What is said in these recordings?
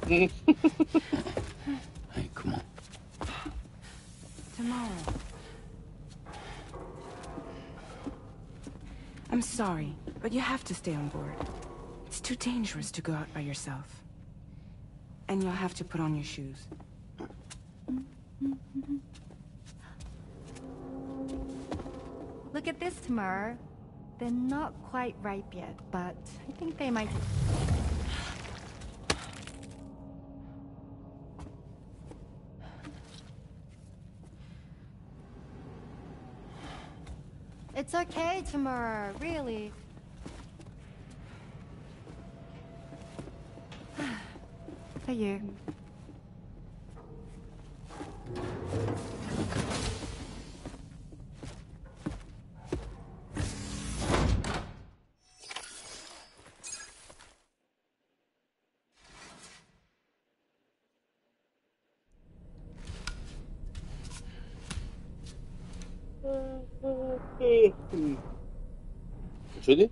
Hey, come on. Tomorrow. I'm sorry, but you have to stay on board. It's too dangerous to go out by yourself. And you'll have to put on your shoes. Look at this, Tamar. They're not quite ripe yet, but I think they might... It's okay, Tamar, really. For you.你确定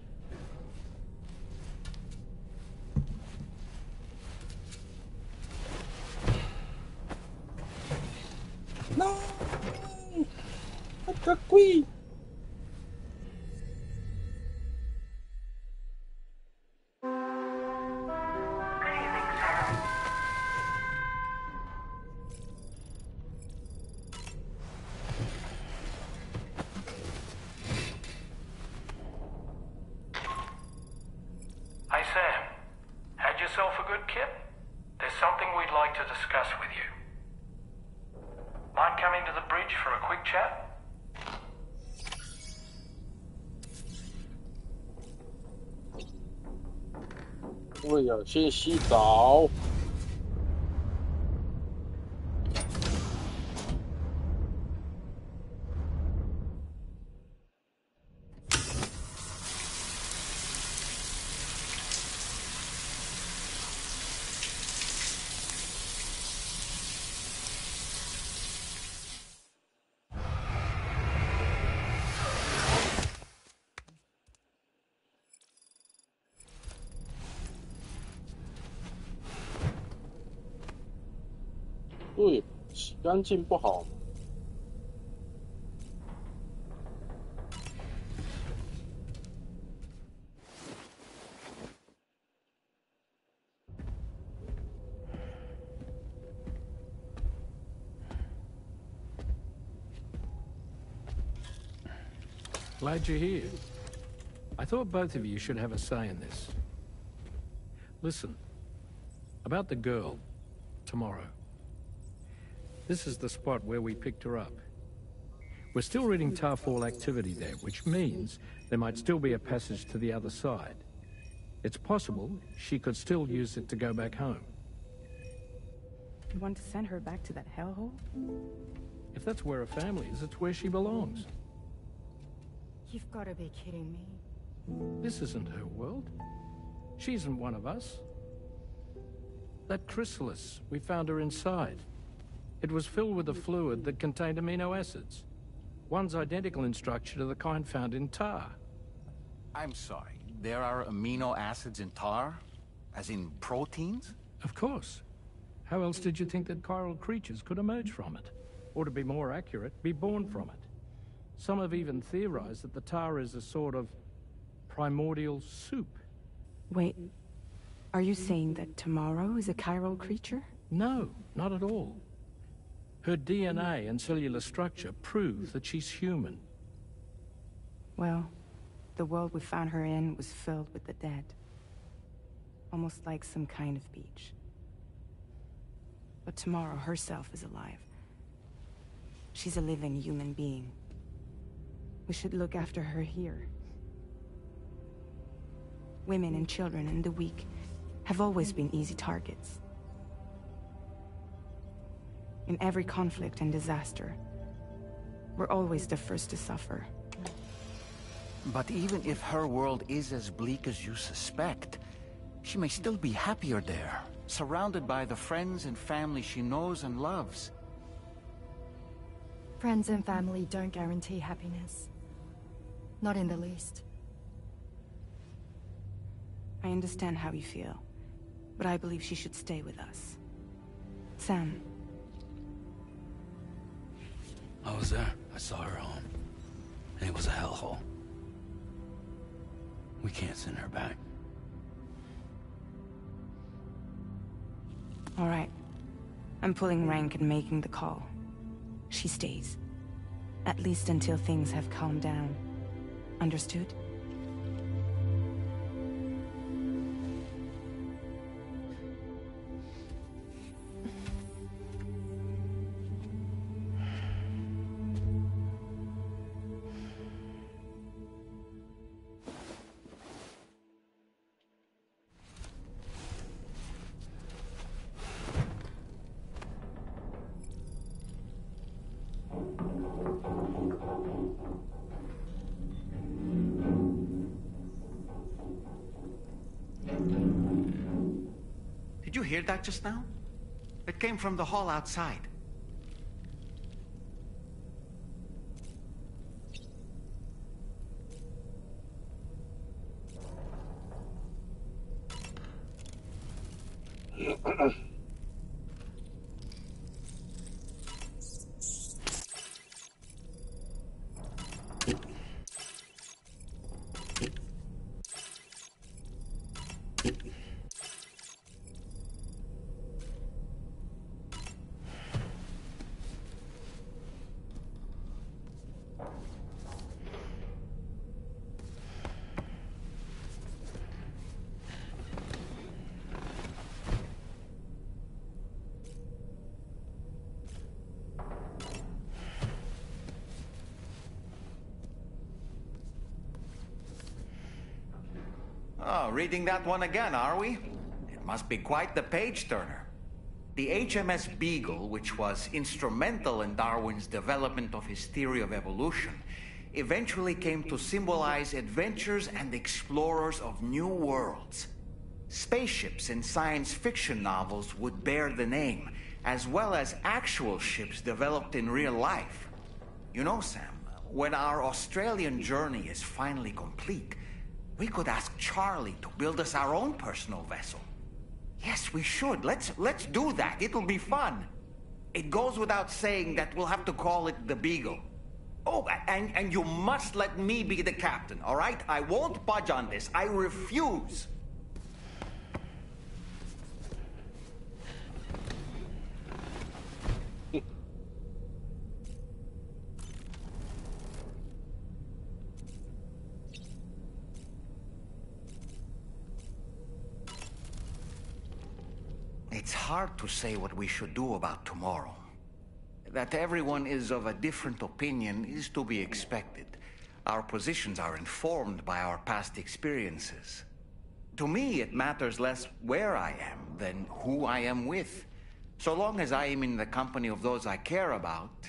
？No， 个鬼！Hey Sam, had yourself a good kip? There's something we'd like to discuss with you. Mind coming to the bridge for a quick chat? 我要先洗澡。对，洗干净不好。Glad you're here. I thought both of you should have a say in this. Listen, about the girl, tomorrow. This is the spot where we picked her up. We're still reading Tarfall activity there, which means there might still be a passage to the other side. It's possible she could still use it to go back home. You want to send her back to that hellhole? If that's where her family is, it's where she belongs. You've got to be kidding me. This isn't her world. She isn't one of us. That chrysalis, we found her inside. It was filled with a fluid that contained amino acids. One's identical in structure to the kind found in tar. I'm sorry. There are amino acids in tar? As in proteins? Of course. How else did you think that chiral creatures could emerge from it? Or to be more accurate, be born from it? Some have even theorized that the tar is a sort of primordial soup. Wait, are you saying that tomorrow is a chiral creature? No, not at all. Her DNA and cellular structure prove that she's human. Well, the world we found her in was filled with the dead. Almost like some kind of beach. But tomorrow herself is alive. She's a living human being. We should look after her here. Women and children and the weak have always been easy targets. In every conflict and disaster, we're always the first to suffer. But even if her world is as bleak as you suspect, she may still be happier there, surrounded by the friends and family she knows and loves. Friends and family don't guarantee happiness. Not in the least. I understand how you feel, but I believe she should stay with us. Sam. I was there. I saw her home. And it was a hellhole. We can't send her back. All right. I'm pulling rank and making the call. She stays. At least until things have calmed down. Understood? Did you hear that just now? It came from the hall outside. Oh, reading that one again, are we? It must be quite the page-turner. The HMS Beagle, which was instrumental in Darwin's development of his theory of evolution, eventually came to symbolize adventures and explorers of new worlds. Spaceships in science fiction novels would bear the name, as well as actual ships developed in real life. You know, Sam, when our Australian journey is finally complete, we could ask Charlie to build us our own personal vessel. Yes, we should. Let's do that. It'll be fun. It goes without saying that we'll have to call it the Beagle. Oh, and you must let me be the captain, all right? I won't budge on this. I refuse. It's hard to say what we should do about tomorrow. That everyone is of a different opinion is to be expected. Our positions are informed by our past experiences. To me, it matters less where I am than who I am with. So long as I am in the company of those I care about,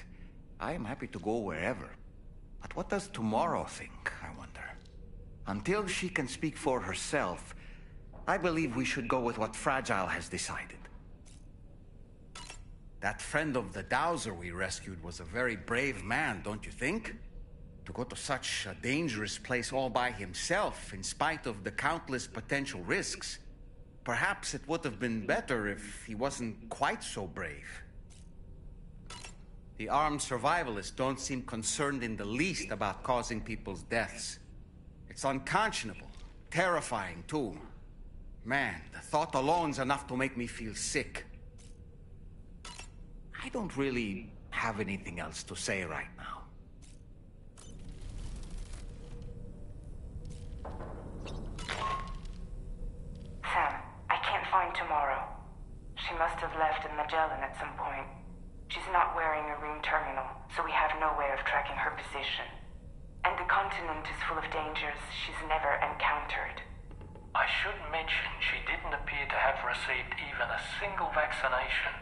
I am happy to go wherever. But what does tomorrow think, I wonder? Until she can speak for herself, I believe we should go with what Fragile has decided. That friend of the Dowser we rescued was a very brave man, don't you think? To go to such a dangerous place all by himself, in spite of the countless potential risks. Perhaps it would have been better if he wasn't quite so brave. The armed survivalists don't seem concerned in the least about causing people's deaths. It's unconscionable, terrifying too. Man, the thought alone's enough to make me feel sick. I don't really have anything else to say right now. Sam, I can't find Tomorrow. She must have left in Magellan at some point. She's not wearing a room terminal, so we have no way of tracking her position. And the continent is full of dangers she's never encountered. I should mention she didn't appear to have received even a single vaccination.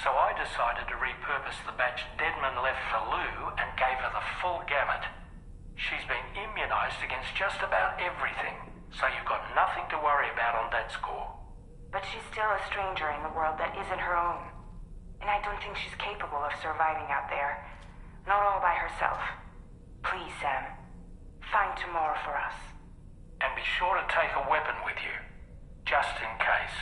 So I decided to repurpose the batch Deadman left for Lou and gave her the full gamut. She's been immunized against just about everything, so you've got nothing to worry about on that score. But she's still a stranger in the world that isn't her own. And I don't think she's capable of surviving out there. Not all by herself. Please, Sam. Find Tomorrow for us. And be sure to take a weapon with you, just in case.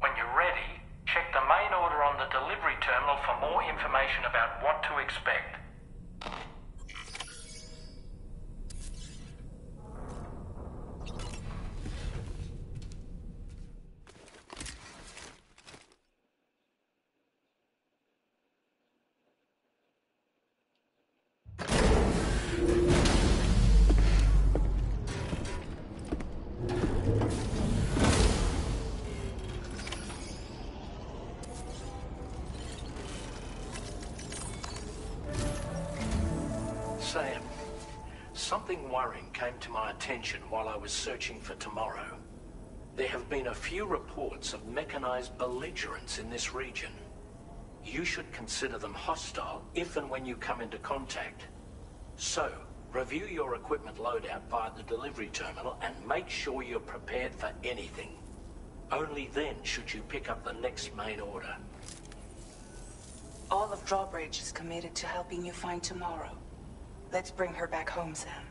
When you're ready, check the main order on the delivery terminal for more information about what to expect. Sam, something worrying came to my attention while I was searching for Tomorrow. There have been a few reports of mechanized belligerents in this region. You should consider them hostile if and when you come into contact. So, review your equipment loadout via the delivery terminal and make sure you're prepared for anything. Only then should you pick up the next main order. All of Drawbridge is committed to helping you find Tomorrow. Let's bring her back home, Sam.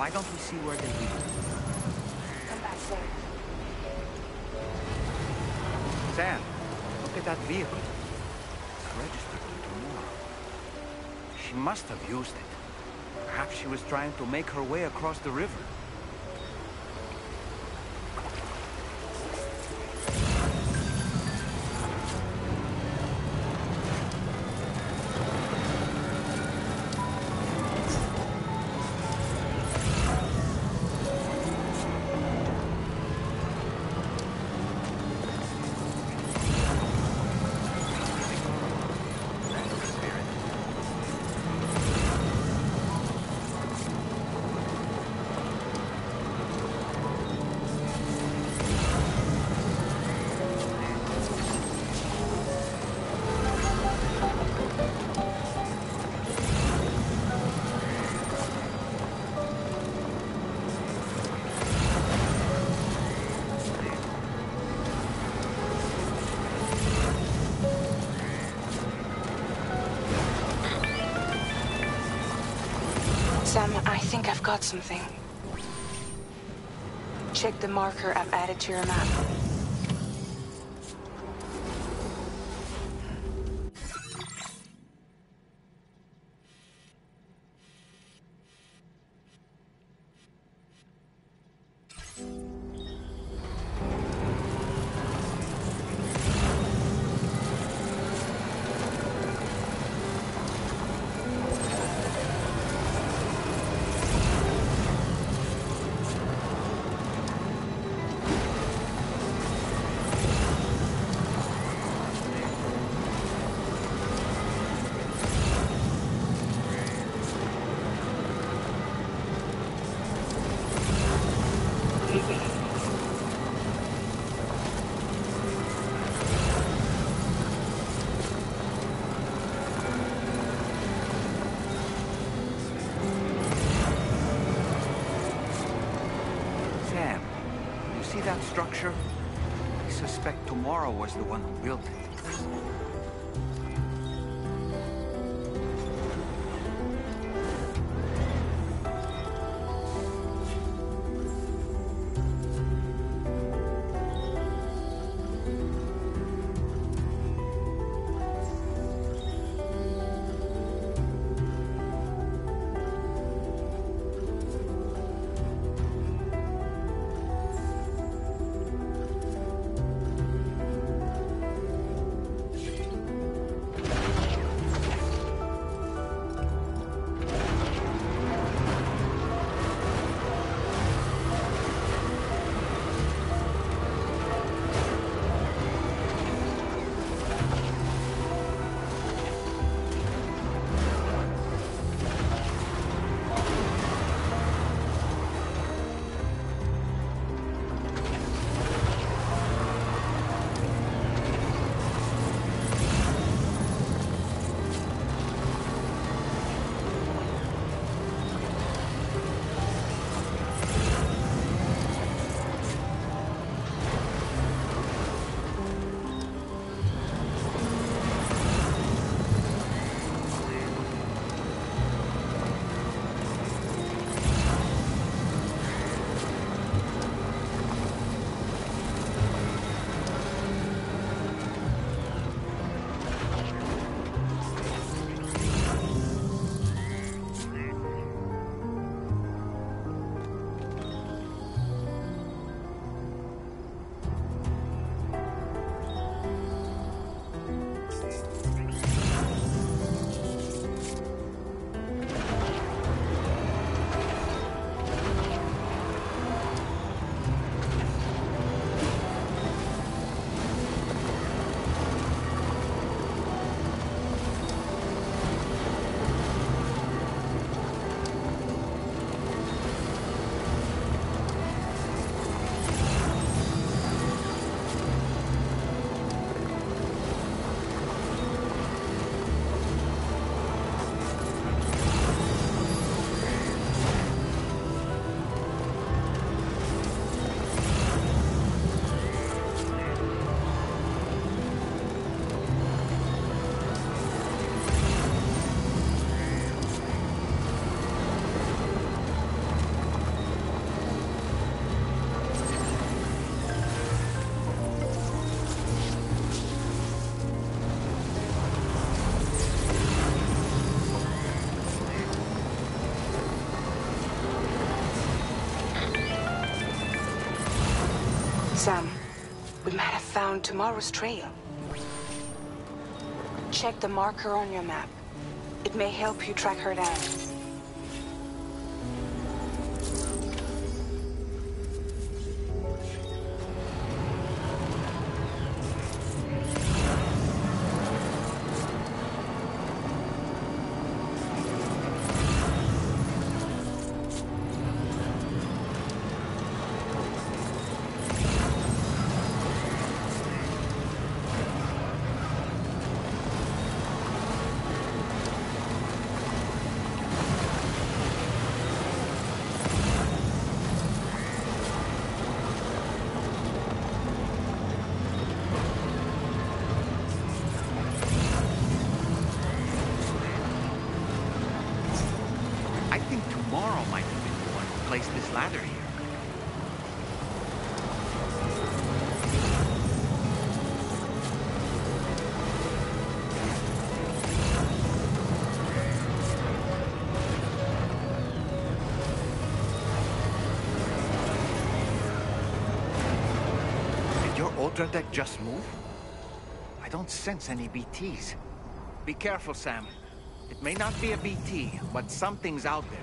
Why don't we see where they lead? Come back, Sam. Sam, look at that vehicle. It's registered to tomorrow. She must have used it. Perhaps she was trying to make her way across the river. Sam, I think I've got something. Check the marker I've added to your map. Sam, you see that structure? I suspect Tomorrow was the one who built it. Sam, we might have found tomorrow's trail. Check the marker on your map. It may help you track her down. Tomorrow might have been the one who placed this ladder here. Did your Ultra deck just move? I don't sense any BTs. Be careful, Sam. It may not be a BT, but something's out there.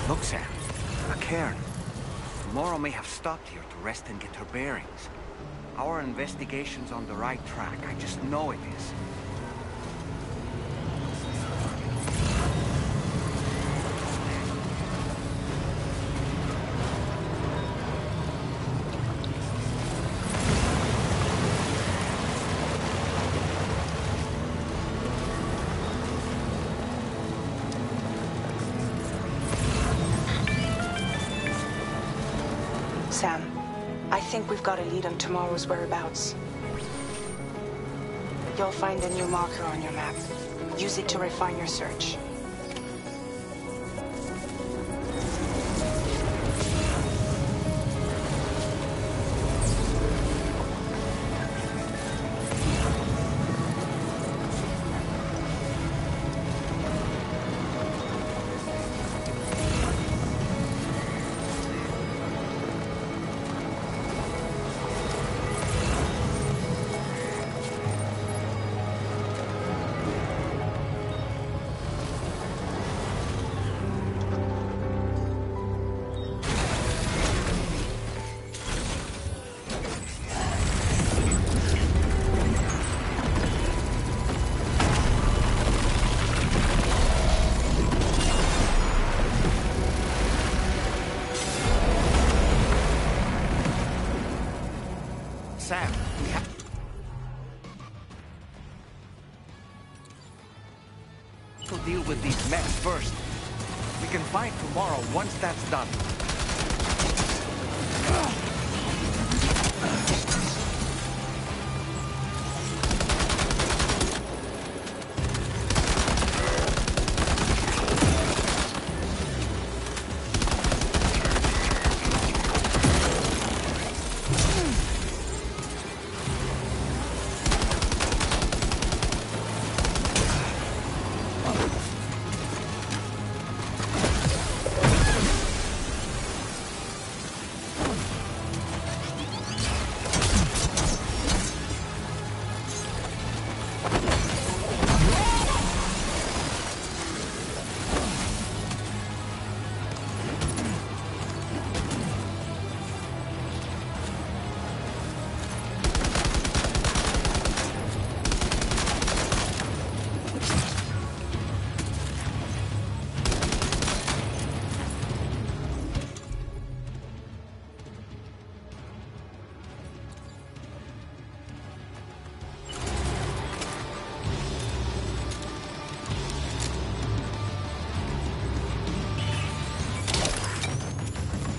Look, Sam. A cairn. Tomorrow may have stopped here to rest and get her bearings. Our investigation's on the right track. I just know it is. Sam, I think we've got a lead on tomorrow's whereabouts. You'll find a new marker on your map. Use it to refine your search. Sam, we have to deal with these mechs first. We can fight tomorrow once that's done.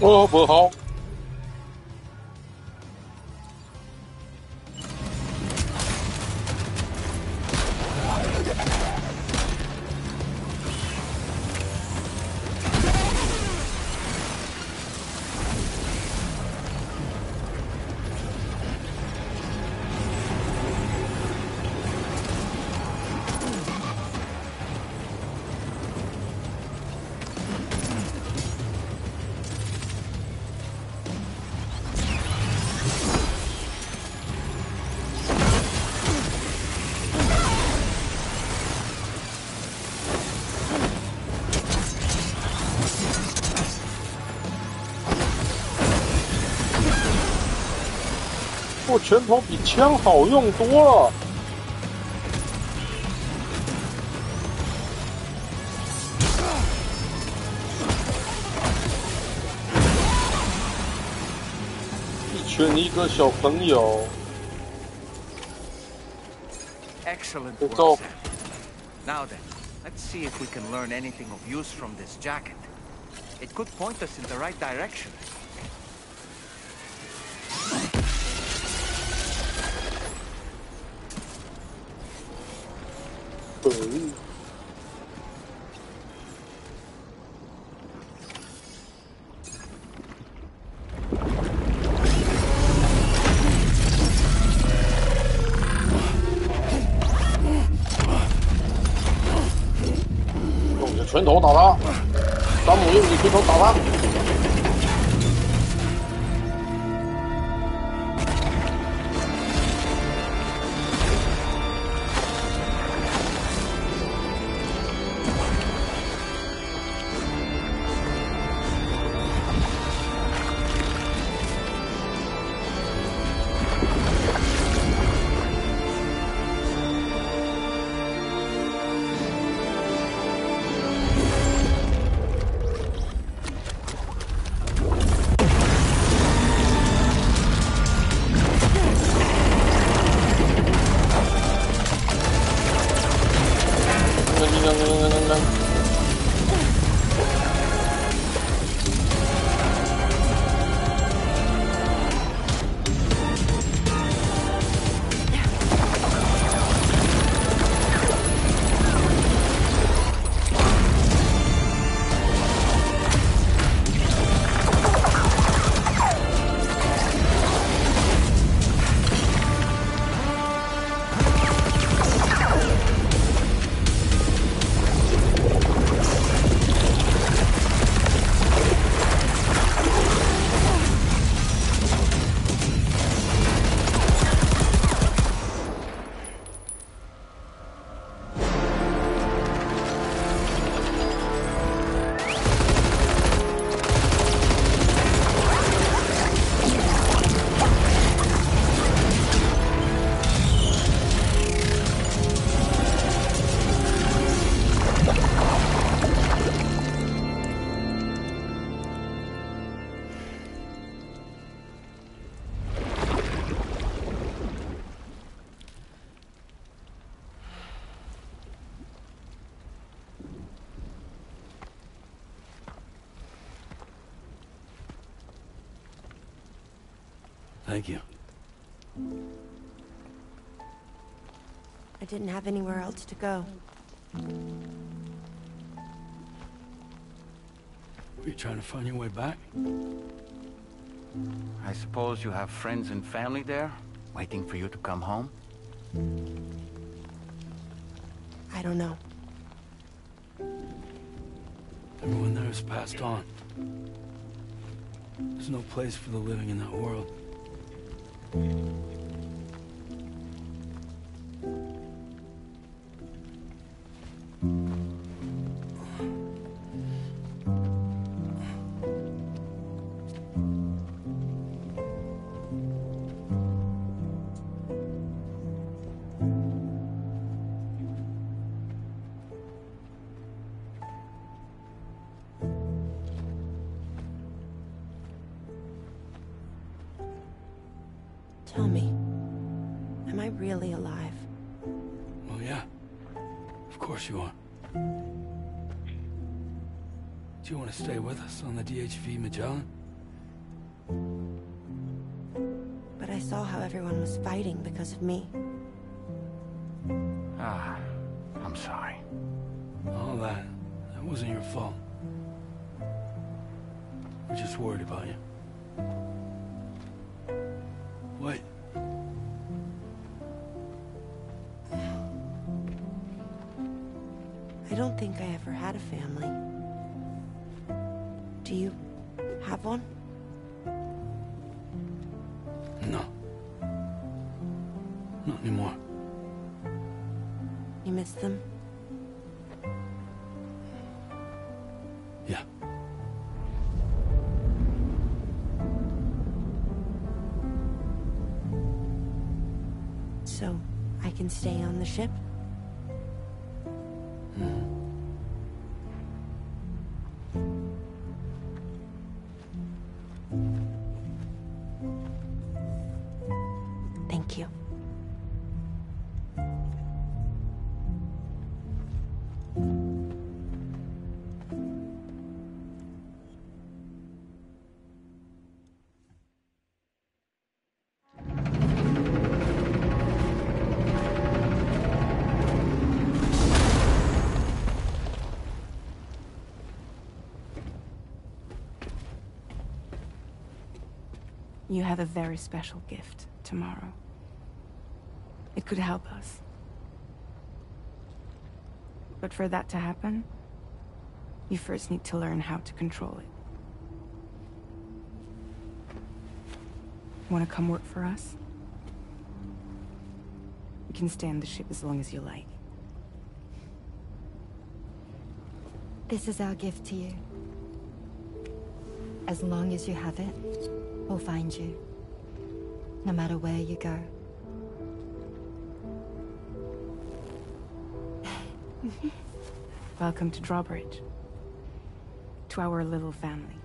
哦，不好。我拳头比枪好用多了。一拳一个小朋友。Excellent Let's work, go. Sam. Now then, let's see if we can learn anything of use from this jacket. It could point us in the right direction. 用你的拳头打他，山姆用你的拳头打他。Thank you. I didn't have anywhere else to go. Were you trying to find your way back? I suppose you have friends and family there, waiting for you to come home? I don't know. Everyone there has passed on. There's no place for the living in that world. Tell me, am I really alive? Well, yeah. Of course you are. Do you want to stay with us on the DHV Magellan? I saw how everyone was fighting because of me. I'm sorry. All that wasn't your fault. We're just worried about you. Wait. I don't think I ever had a family. Do you have one? No. Not anymore. You miss them? Yeah. So, I can stay on the ship? Thank you. You have a very special gift tomorrow. It could help us. But for that to happen, you first need to learn how to control it. Want to come work for us? You can stay on the ship as long as you like. This is our gift to you. As long as you have it, we'll find you. No matter where you go. Welcome to Drawbridge. To our little family.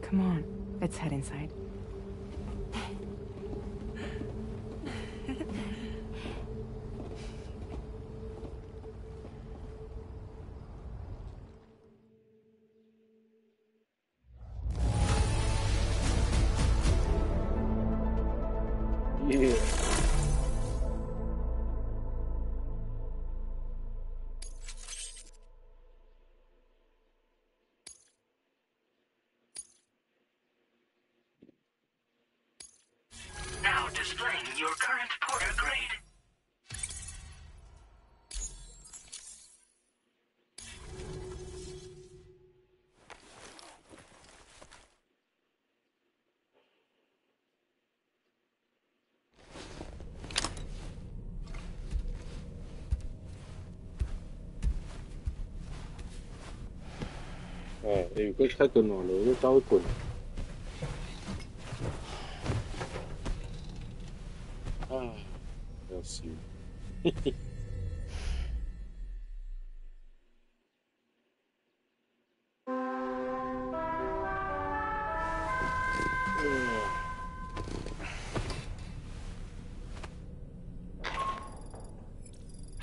Come on, let's head inside. Yeah. Now displaying your current porter grade. Em có thấy con nào nữa tối quần. Merci.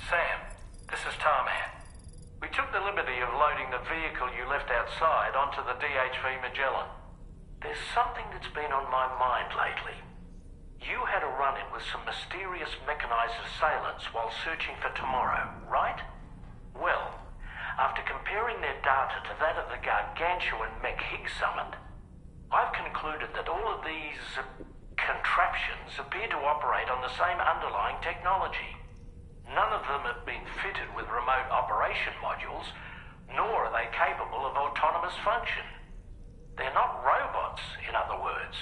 Sam, this is Tarman. We took the liberty of loading the vehicle you left outside onto the DHV Magellan. There's something that's been on my mind lately. You had a run-in with some mysterious mechanized assailants while searching for Tomorrow, right? Well, after comparing their data to that of the gargantuan mech Higgs summoned, I've concluded that all of these contraptions appear to operate on the same underlying technology. None of them have been fitted with remote operation modules, nor are they capable of autonomous function. They're not robots, in other words.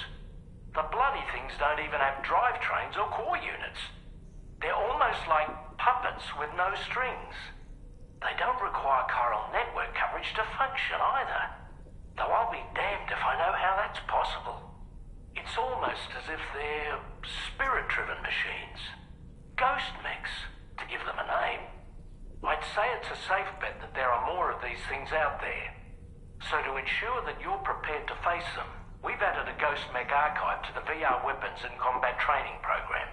The bloody things don't even have drivetrains or core units. They're almost like puppets with no strings. They don't require chiral network coverage to function either. Though I'll be damned if I know how that's possible. It's almost as if they're spirit-driven machines. Ghost mechs, to give them a name. I'd say it's a safe bet that there are more of these things out there. So to ensure that you're prepared to face them, we've added a Ghost Mech archive to the VR Weapons and Combat Training program.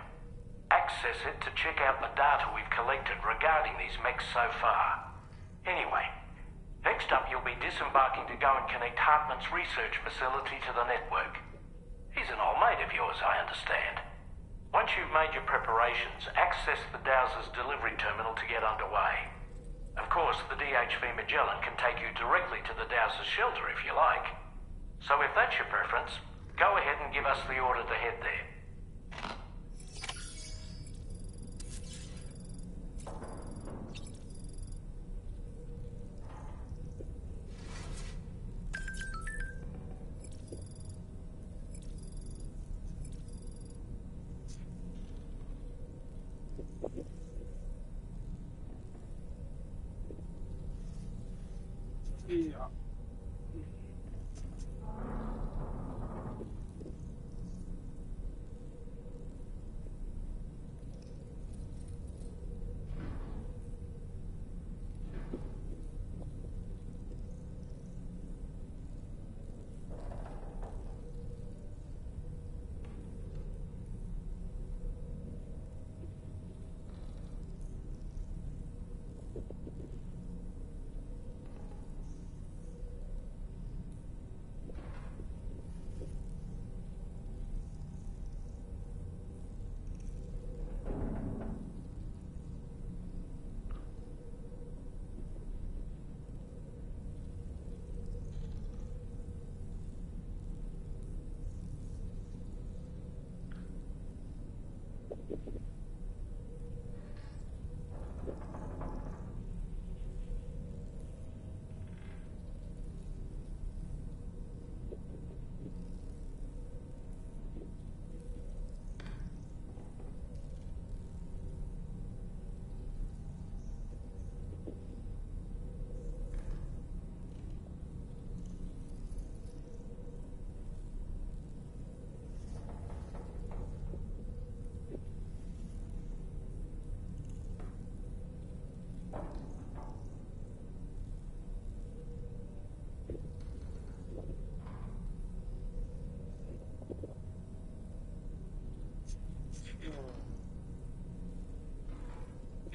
Access it to check out the data we've collected regarding these mechs so far. Anyway, Next up, you'll be disembarking to go and connect Hartman's research facility to the network. He's an old mate of yours, I understand. Once you've made your preparations, access the Dowser's delivery terminal to get underway. Of course, the DHV Magellan can take you directly to the Dowser's shelter if you like. So if that's your preference, go ahead and give us the order to head there. Yeah.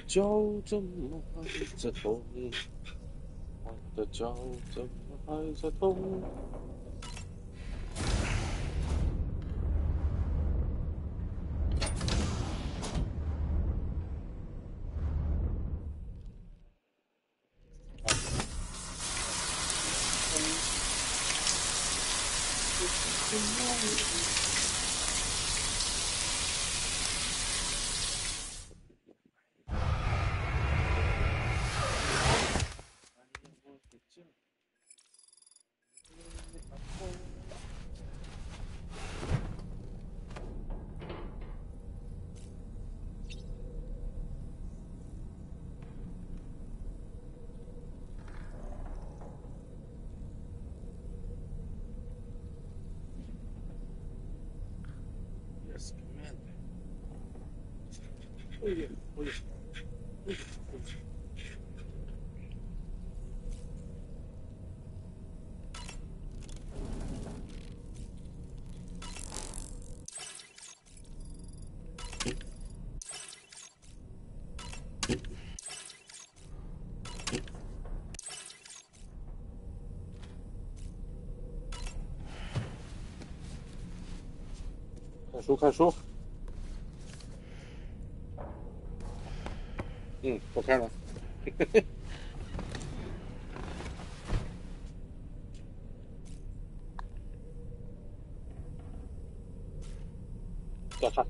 脚怎么还在痛？我的脚怎么还在痛？Yes, command. Oh yeah, oh yeah. Oh yeah.看书，看书。我看了。再看。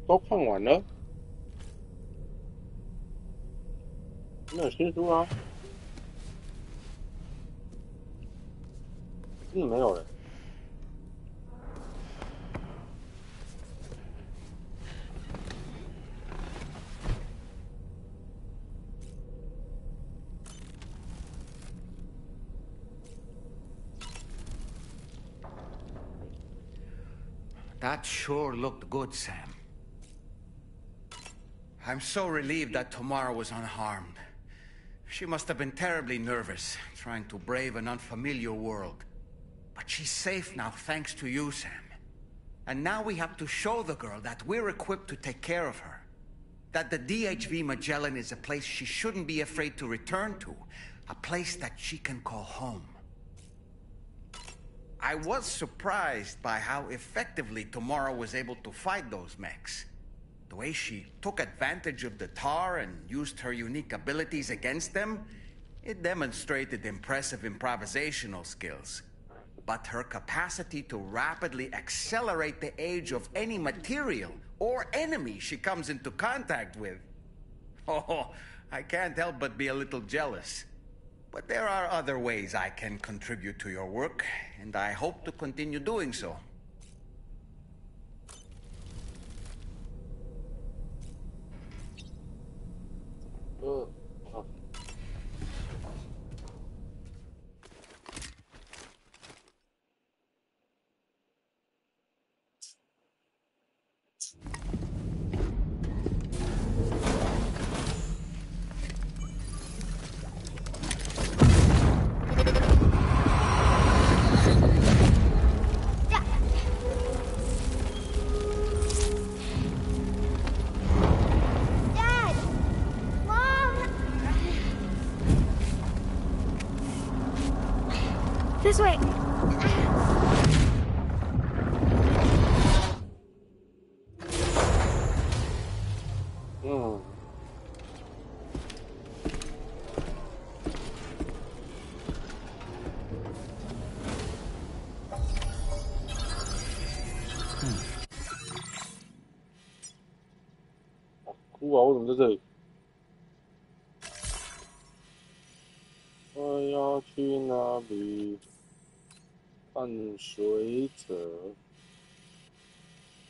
都看完了，没有新书啊？没有了。That sure looked good, Sam. I'm so relieved that Tamara was unharmed. She must have been terribly nervous, trying to brave an unfamiliar world. But she's safe now, thanks to you, Sam. And now we have to show the girl that we're equipped to take care of her. That the DHV Magellan is a place she shouldn't be afraid to return to. A place that she can call home. I was surprised by how effectively Tamara was able to fight those mechs. The way she took advantage of the tar and used her unique abilities against them, it demonstrated impressive improvisational skills. But her capacity to rapidly accelerate the age of any material or enemy she comes into contact with. Oh, I can't help but be a little jealous. But there are other ways I can contribute to your work, and I hope to continue doing so. Dad! Mom! This way.哭啊！我怎么在这里？我要去哪里？看水者，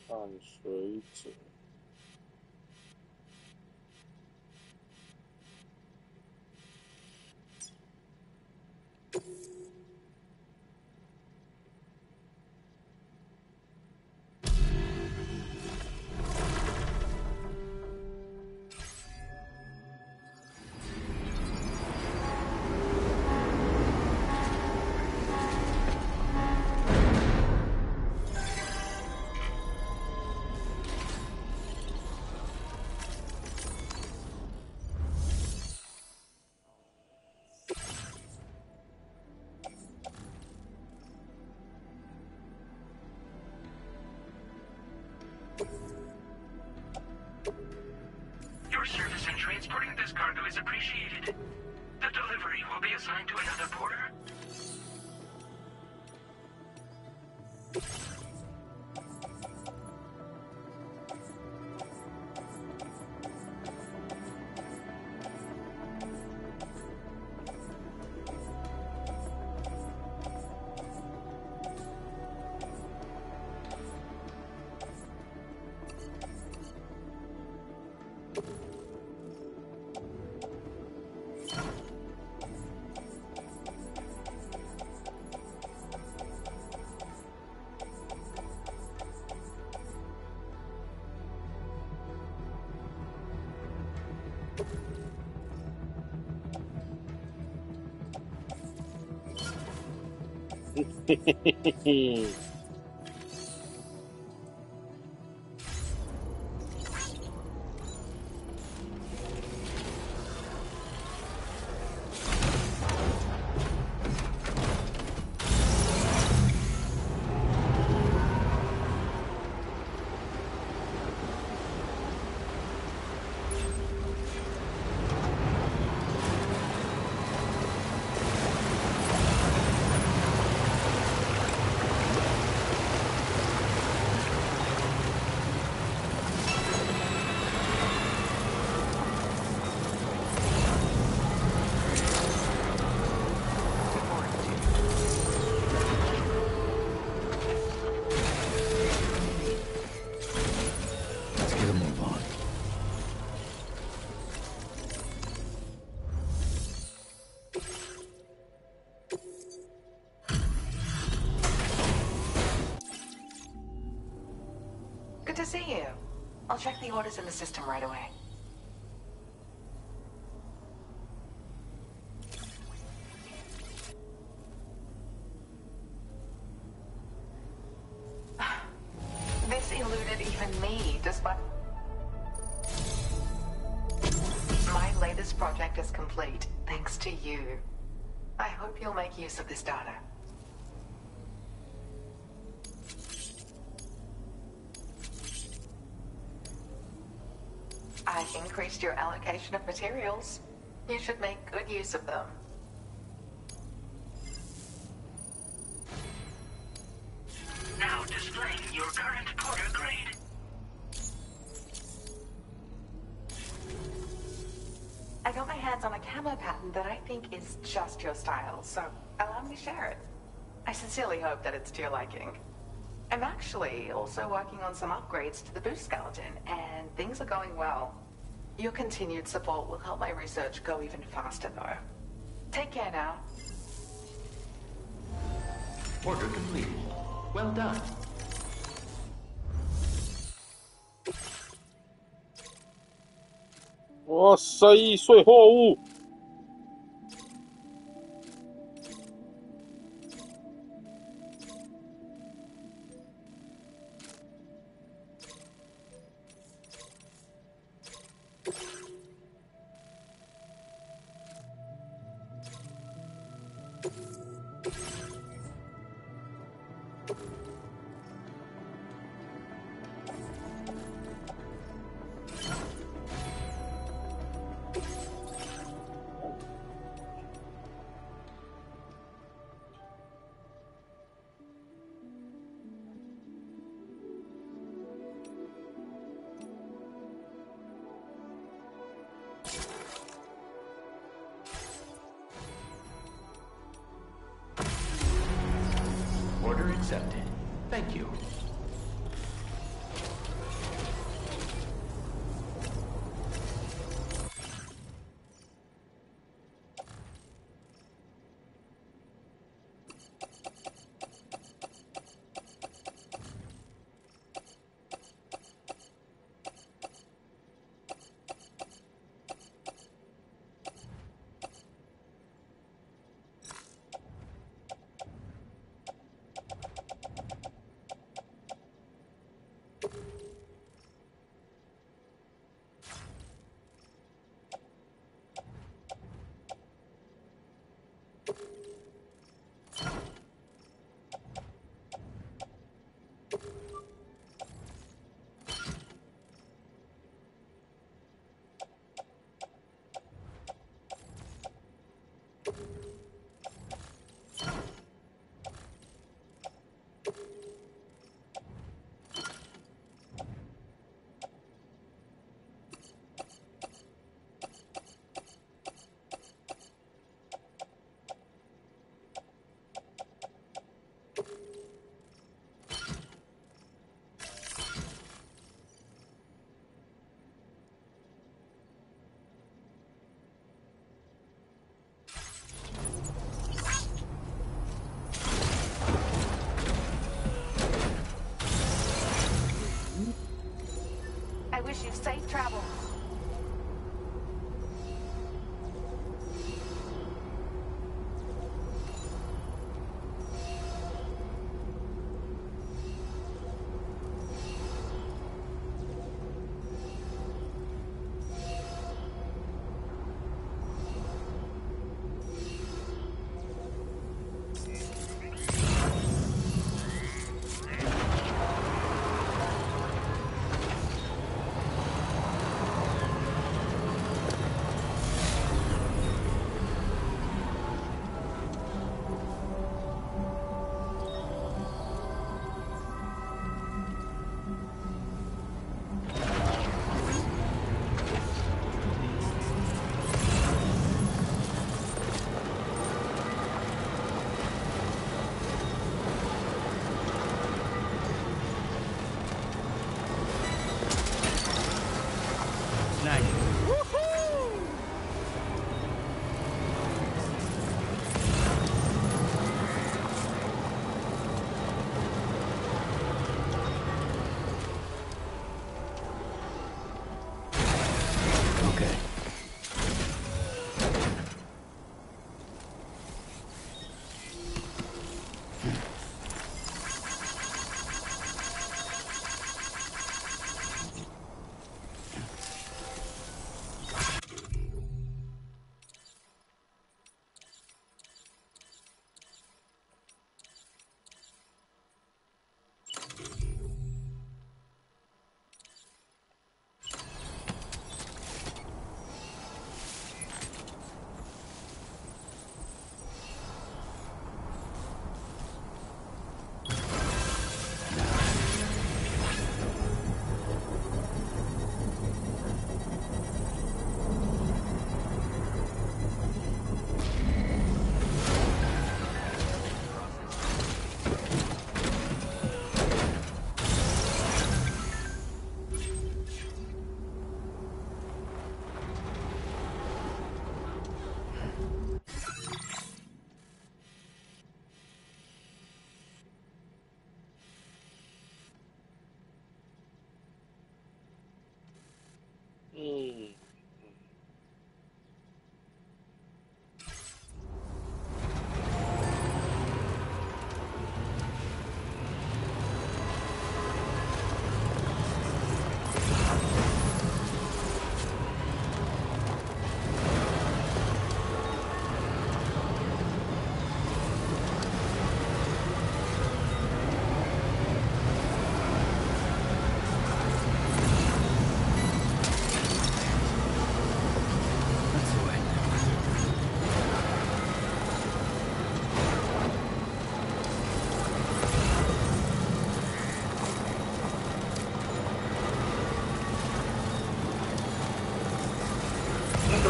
看水者。Your service in transporting this cargo is appreciated. The delivery will be assigned to another porter. Good to see you. I'll check the orders in the system right away. This eluded even me, despite... My latest project is complete, thanks to you. I hope you'll make use of this data. I increased your allocation of materials. You should make good use of them. Now displaying your current Porter grade. I got my hands on a camo pattern that I think is just your style, so allow me to share it. I sincerely hope that it's to your liking. I'm actually also working on some upgrades to the boost skeleton, and things are going well. Your continued support will help my research go even faster, though. Take care now. Order complete. Well done.哇塞，易碎货物！Order accepted. Thank you. I wish you safe travels.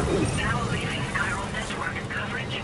Now leaving chiral network coverage.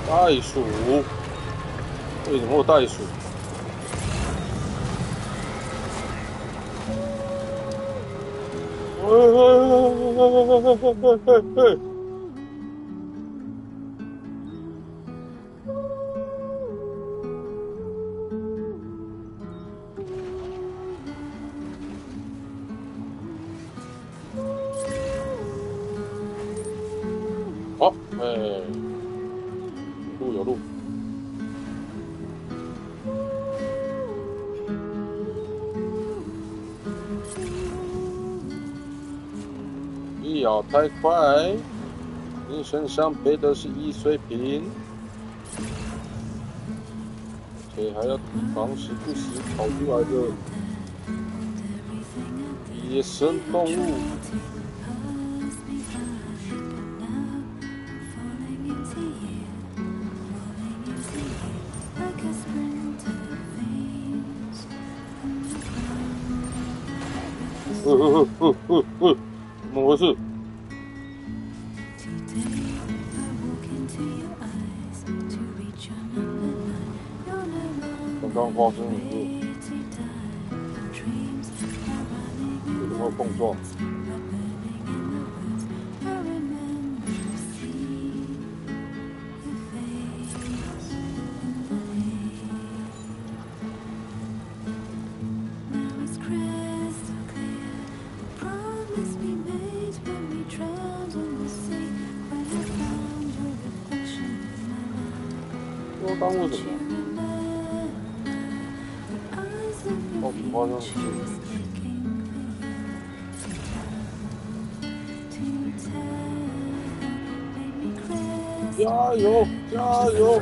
袋鼠？为什么有袋鼠？好，有路。不要太快，你身上背的是易碎品，而且还要提防时不时跑出来的野生动物。怎么回事？刚刚发生什么事？为什么会碰撞？刚为什么？到底发生什么事？加油！加油！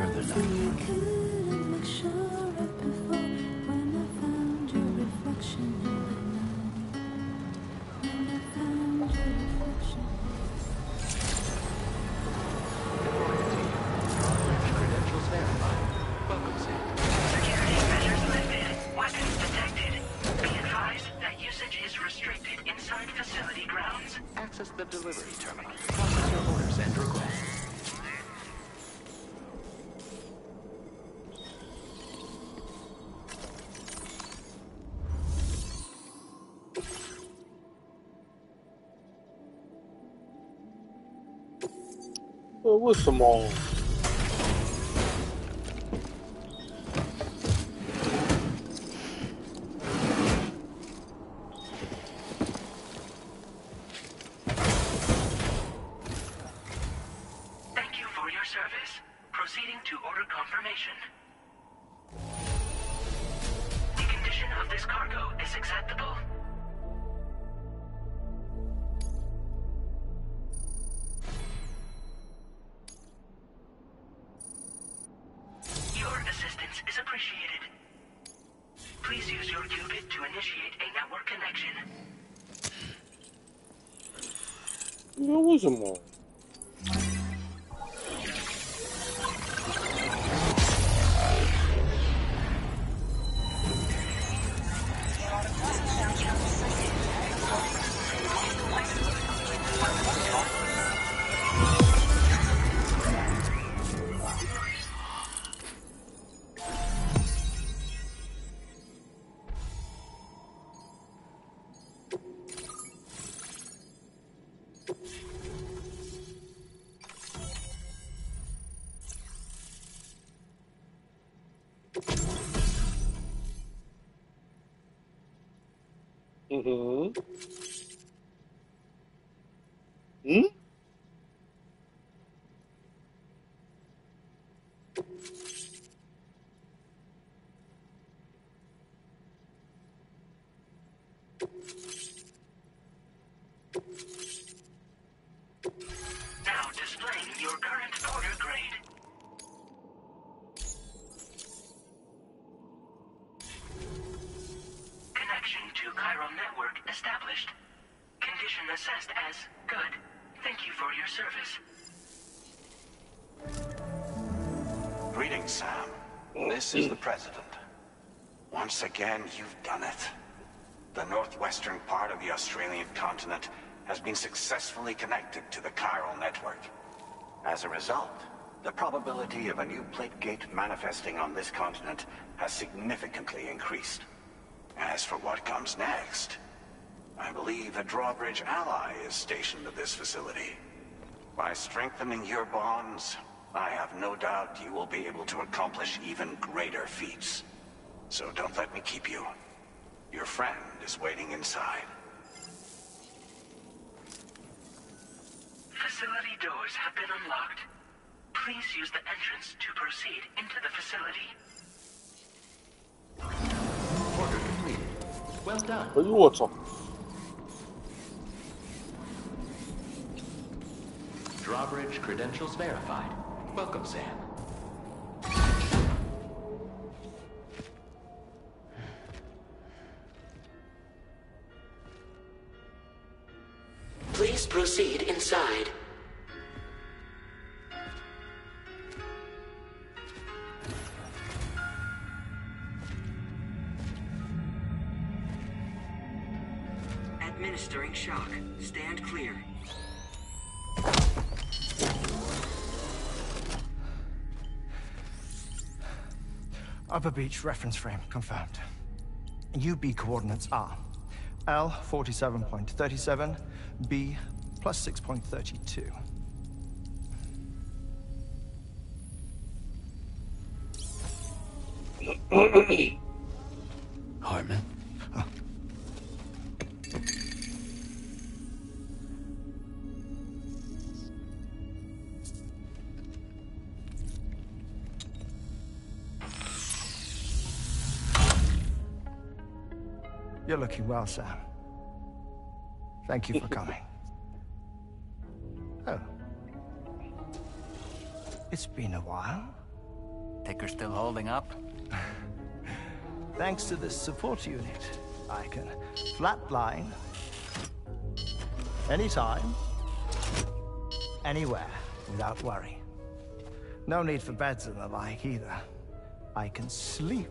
为什么？为什么？嗯哼，嗯， as good. Thank you for your service. Greetings, Sam. This is the President. Once again, you've done it. The northwestern part of the Australian continent has been successfully connected to the chiral network. As a result, the probability of a new plate gate manifesting on this continent has significantly increased. As for what comes next, I believe a drawbridge ally is stationed at this facility. By strengthening your bonds, I have no doubt you will be able to accomplish even greater feats. So don't let me keep you. Your friend is waiting inside. Facility doors have been unlocked. Please use the entrance to proceed into the facility. Order completed. Well done. 이거 Drawbridge credentials verified. Welcome, Sam. Please proceed inside. Administering shock. Stand clear. Upper beach reference frame confirmed. UB coordinates are L 47.37, B plus 6.32. Hartman? You're looking well, Sam. Thank you for coming. Oh. It's been a while. Ticker still holding up? Thanks to this support unit, I can flatline anytime, anywhere, without worry. No need for beds and the like either. I can sleep.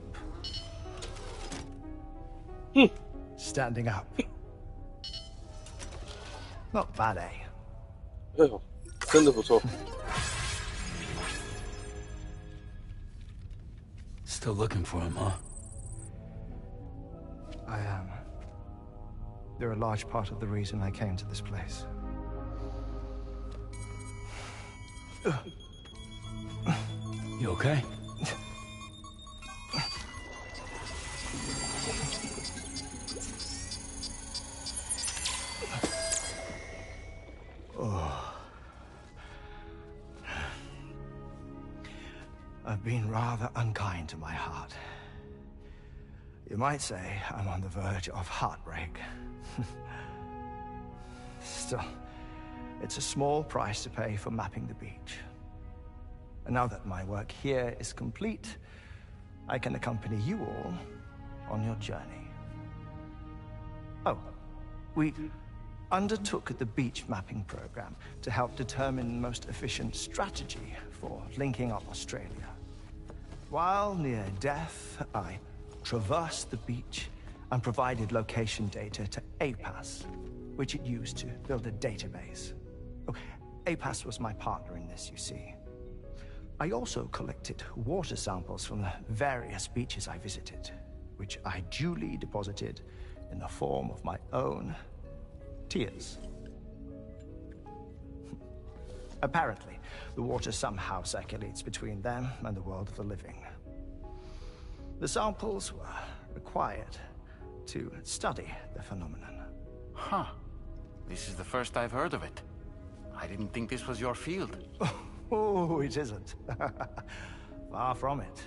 Standing up. Not bad, eh? 哎呦，真的不错。 Still looking for him, huh? I am. They're a large part of the reason I came to this place. You okay? I've been rather unkind to my heart. You might say I'm on the verge of heartbreak. Still, it's a small price to pay for mapping the beach. And now that my work here is complete, I can accompany you all on your journey. Oh, we undertook the beach mapping program to help determine the most efficient strategy for linking up Australia. While near death, I traversed the beach and provided location data to APAS, which it used to build a database. Oh, APAS was my partner in this, you see. I also collected water samples from the various beaches I visited, which I duly deposited in the form of my own tears. Apparently, the water somehow circulates between them and the world of the living. The samples were required to study the phenomenon. Huh. This is the first I've heard of it. I didn't think this was your field. Oh, it isn't. Far from it.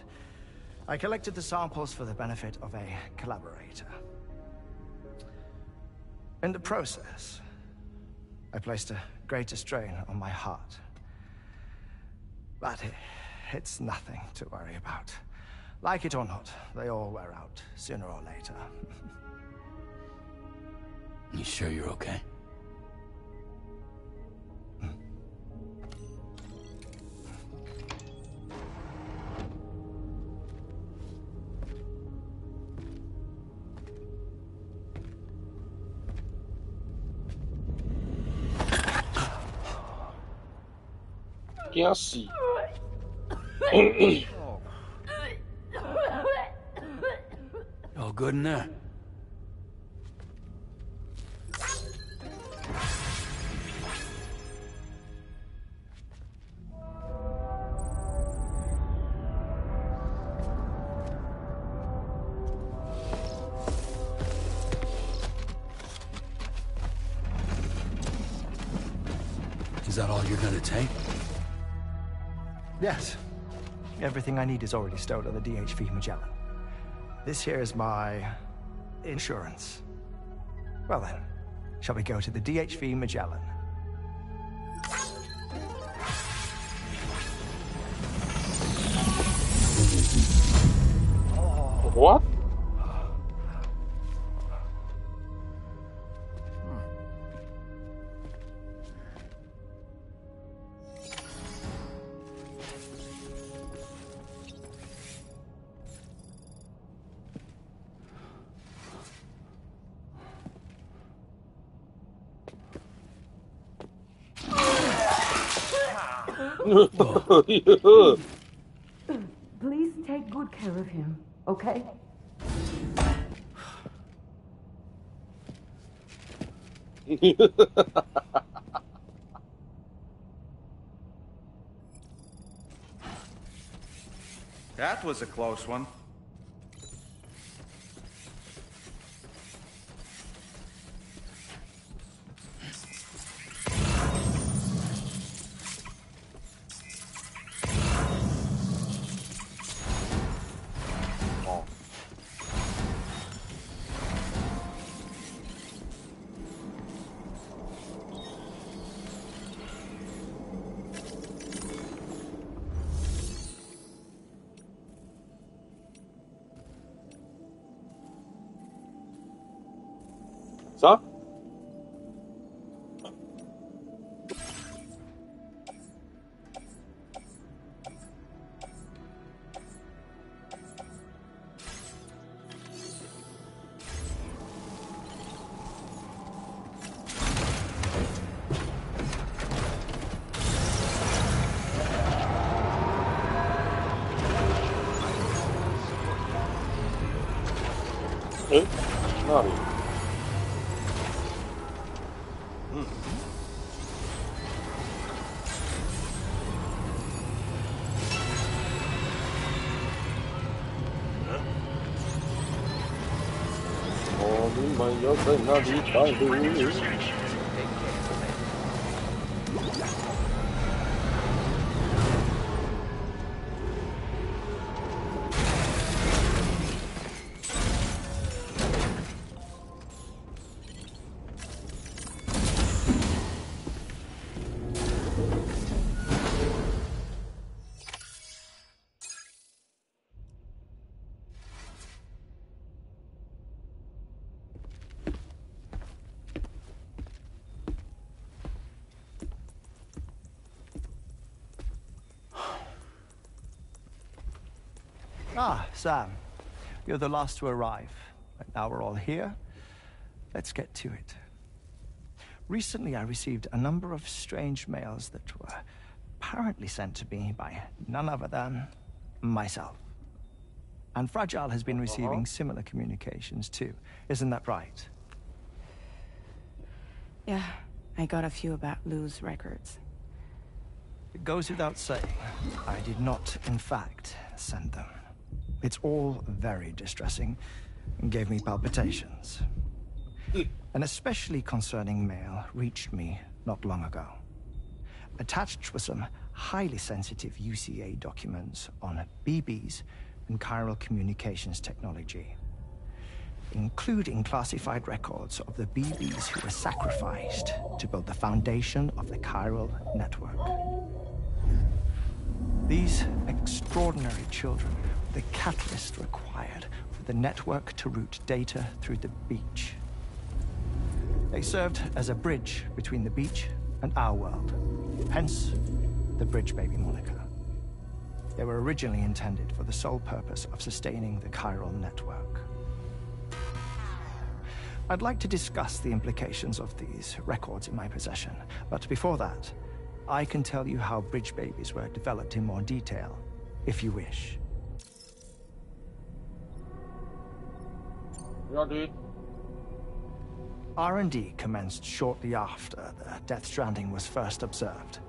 I collected the samples for the benefit of a collaborator. In the process, I placed a greater strain on my heart. But it's nothing to worry about. Like it or not, they all wear out, sooner or later. You sure you're okay? 惊死！All good in there? Is that all you're gonna take? Yes. Everything I need is already stowed on the DHV Magellan. This here is my insurance. Well then, shall we go to the DHV Magellan? What? Please take good care of him, okay? That was a close one. Ça?哪里？我们要在哪里开路？Ah, Sam. You're the last to arrive. But now we're all here. Let's get to it. Recently, I received a number of strange mails that were apparently sent to me by none other than myself. And Fragile has been receiving similar communications too. Isn't that right? Yeah, I got a few about Lou's records. It goes without saying, I did not, in fact, send them. It's all very distressing and gave me palpitations. An especially concerning mail reached me not long ago. Attached were some highly sensitive UCA documents on BBs and chiral communications technology, including classified records of the BBs who were sacrificed to build the foundation of the chiral network. These extraordinary children were the catalyst required for the network to route data through the beach. They served as a bridge between the beach and our world, hence the Bridge Baby moniker. They were originally intended for the sole purpose of sustaining the chiral network. I'd like to discuss the implications of these records in my possession, but before that, I can tell you how bridge babies were developed in more detail, if you wish. Yeah, dude. R&D commenced shortly after the Death Stranding was first observed.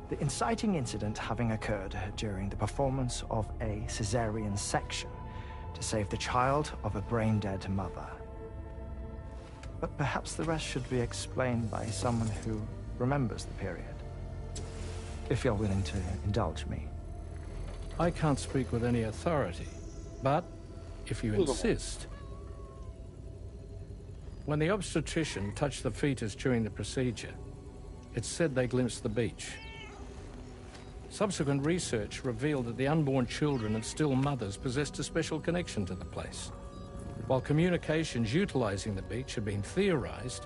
The inciting incident having occurred during the performance of a cesarean section to save the child of a brain-dead mother. But perhaps the rest should be explained by someone who remembers the period. If you're willing to indulge me. I can't speak with any authority, but if you insist. When the obstetrician touched the fetus during the procedure, it's said they glimpsed the beach. Subsequent research revealed that the unborn children and still mothers possessed a special connection to the place. While communications utilizing the beach had been theorized,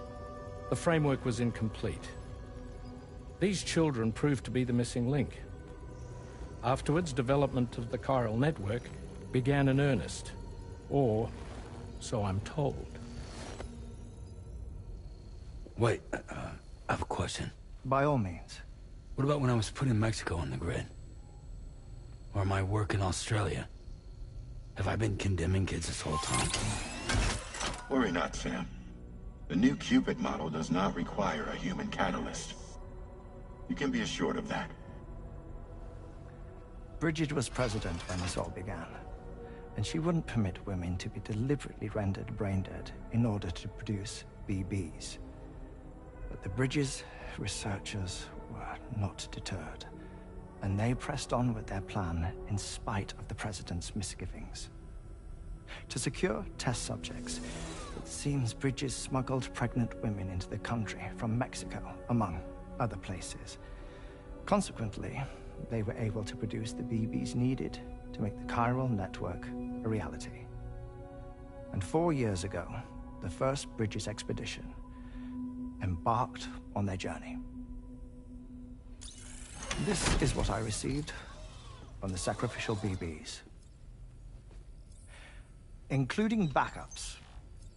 the framework was incomplete. These children proved to be the missing link. Afterwards, development of the chiral network began in earnest, or so I'm told. Wait, I have a question. By all means. What about when I was putting Mexico on the grid? Or my work in Australia? Have I been condemning kids this whole time? Worry not, Sam. The new Cupid model does not require a human catalyst. You can be assured of that. Bridget was president when this all began, and she wouldn't permit women to be deliberately rendered brain-dead in order to produce BBs. But the Bridges researchers were not deterred, and they pressed on with their plan in spite of the president's misgivings. To secure test subjects, it seems Bridges smuggled pregnant women into the country from Mexico, among other places. Consequently, they were able to produce the BBs needed to make the chiral network a reality. And 4 years ago, the first Bridges expedition embarked on their journey. This is what I received from the sacrificial BBs. Including backups,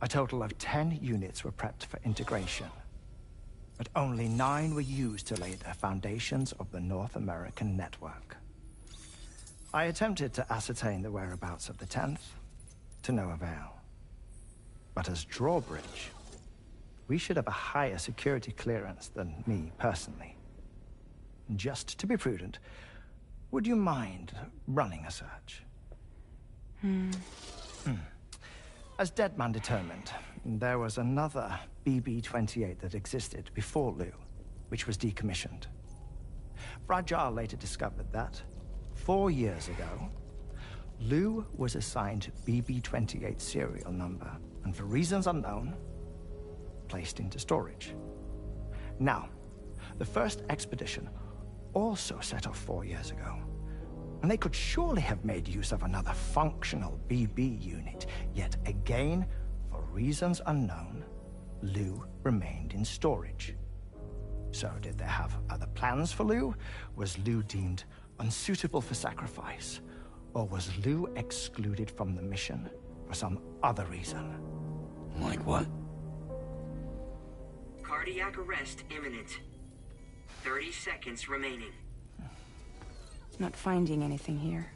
a total of 10 units were prepped for integration, but only 9 were used to lay the foundations of the North American network. I attempted to ascertain the whereabouts of the 10th, to no avail. But as drawbridge, we should have a higher security clearance than me personally. Just to be prudent, would you mind running a search? As Deadman determined, there was another BB-28 that existed before Lou, which was decommissioned. Fragile later discovered that, 4 years ago, Lou was assigned BB-28 serial number, and for reasons unknown, placed into storage. Now, the first expedition also set off 4 years ago, and they could surely have made use of another functional BB unit, yet again, for reasons unknown, Lou remained in storage. So did they have other plans for Lou? Was Lou deemed unsuitable for sacrifice? Or was Lou excluded from the mission for some other reason? Like what? Cardiac arrest imminent. 30 seconds remaining. Not finding anything here.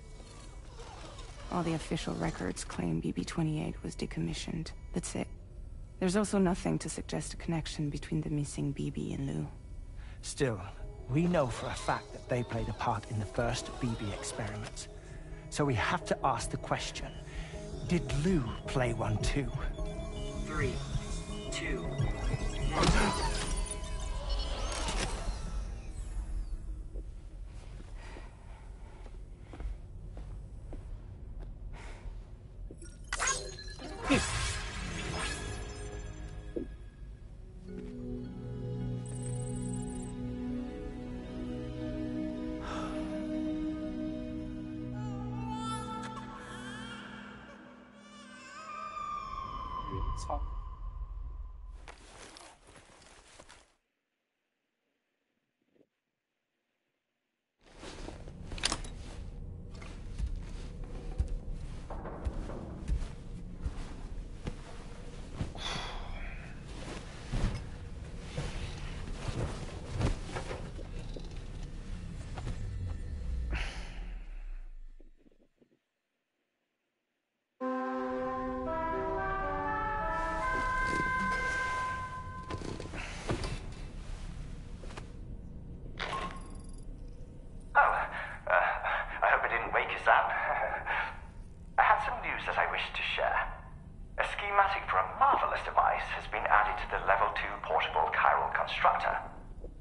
All the official records claim BB-28 was decommissioned. That's it. There's also nothing to suggest a connection between the missing BB and Lou. Still, we know for a fact that they played a part in the first BB experiments. So we have to ask the question, did Lou play one too? 3, 2, 1.操！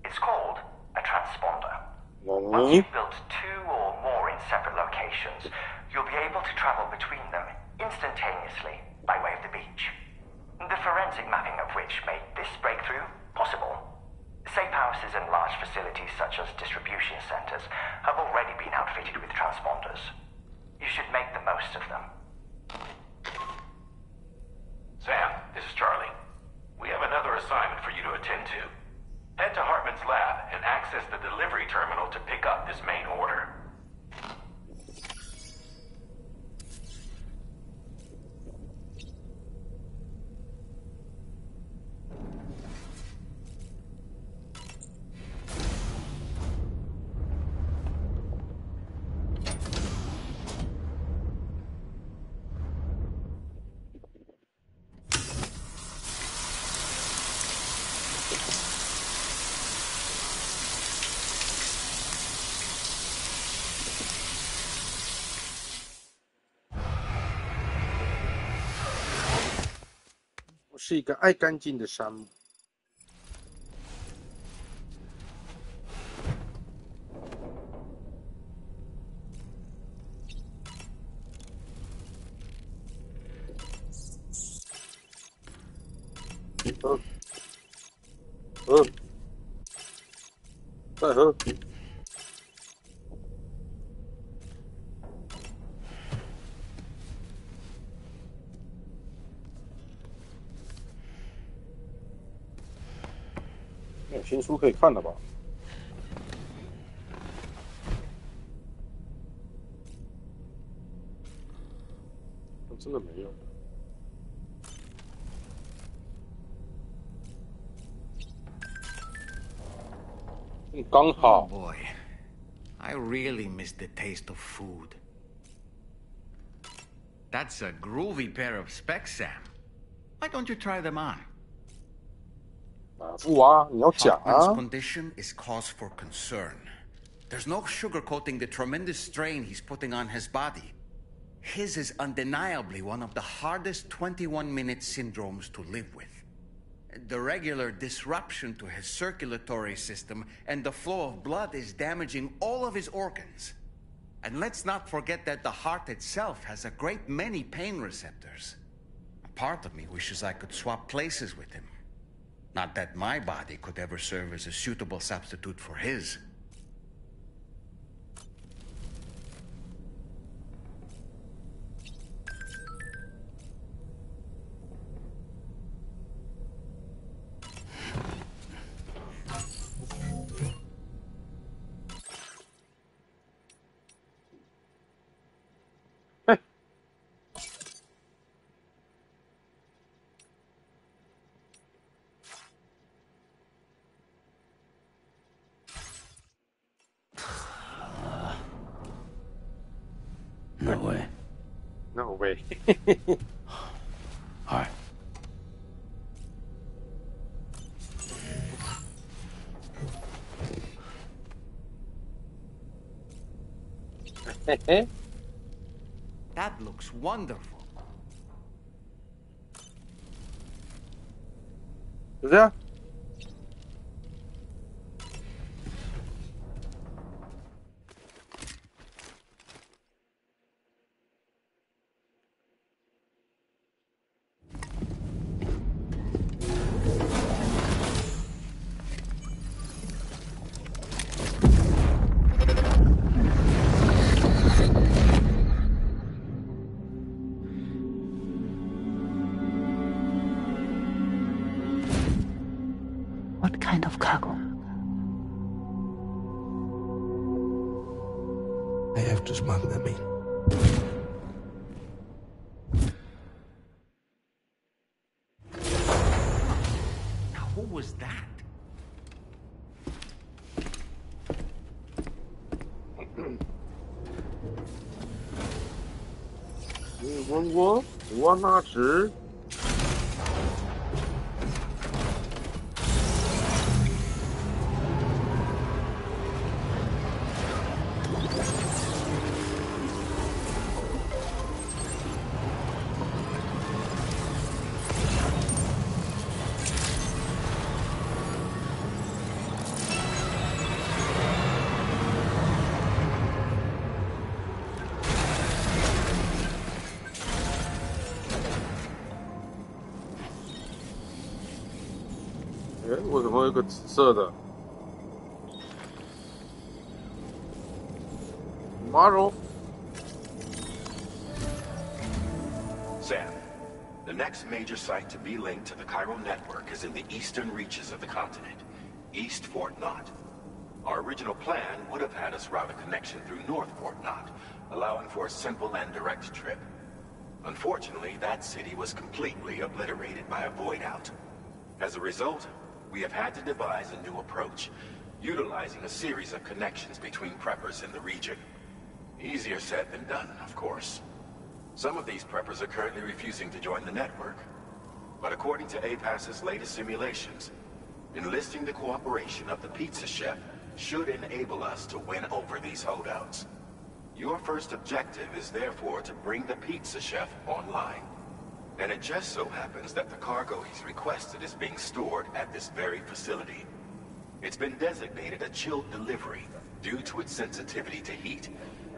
It's called a transponder. Once you've built 2 or more in separate locations, you'll be able to travel between them instantaneously by way of the beach. The forensic mapping of which made this breakthrough possible. Safe houses and large facilities such as distribution centers have already been outfitted with transponders. You should make the most of them. Sam, this is Charlie. We have another assignment for you to attend to. Head to Hartman's lab and access the delivery terminal to pick up this main order.是一个爱干净的山姆。再喝。有新书可以看了吧？真的没有。刚好。Oh boy, I really miss the taste of food. That's a groovy pair of specs, Sam. Why don't you try them on? 不啊，你要讲啊。Hartman's condition is cause for concern. There's no sugarcoating the tremendous strain he's putting on his body. His is undeniably one of the hardest 21-minute syndromes to live with. The regular disruption to his circulatory system and the flow of blood is damaging all of his organs. And let's not forget that the heart itself has a great many pain receptors. A part of me wishes I could swap places with him. Not that my body could ever serve as a suitable substitute for his. No way. No way. All right. That looks wonderful. 就这样。What kind of cargo? I have to smuggle them in. Now, who was that?你问我，我哪知？为什么会有一个紫色的？Tomorrow. Sam, the next major site to be linked to the chiral network is in the eastern reaches of the continent, East Fort Knott. Our original plan would have had us route a connection through North Fort Knott, allowing for a simple and direct trip. Unfortunately, that city was completely obliterated by a void out. As a result, we have had to devise a new approach, utilizing a series of connections between preppers in the region. Easier said than done, of course. Some of these preppers are currently refusing to join the network. But according to APAS's latest simulations, enlisting the cooperation of the pizza chef should enable us to win over these holdouts. Your first objective is therefore to bring the pizza chef online. And it just so happens that the cargo he's requested is being stored at this very facility. It's been designated a chilled delivery due to its sensitivity to heat,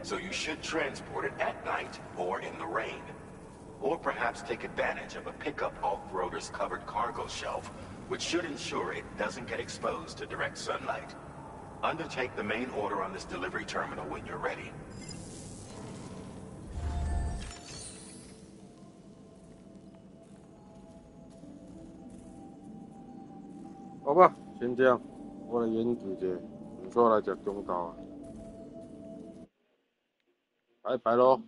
so you should transport it at night or in the rain. Or perhaps take advantage of a pickup off-roader's covered cargo shelf, which should ensure it doesn't get exposed to direct sunlight. Undertake the main order on this delivery terminal when you're ready. 好吧，先这样。我来研究一下，唔错来食中昼啊。拜拜咯。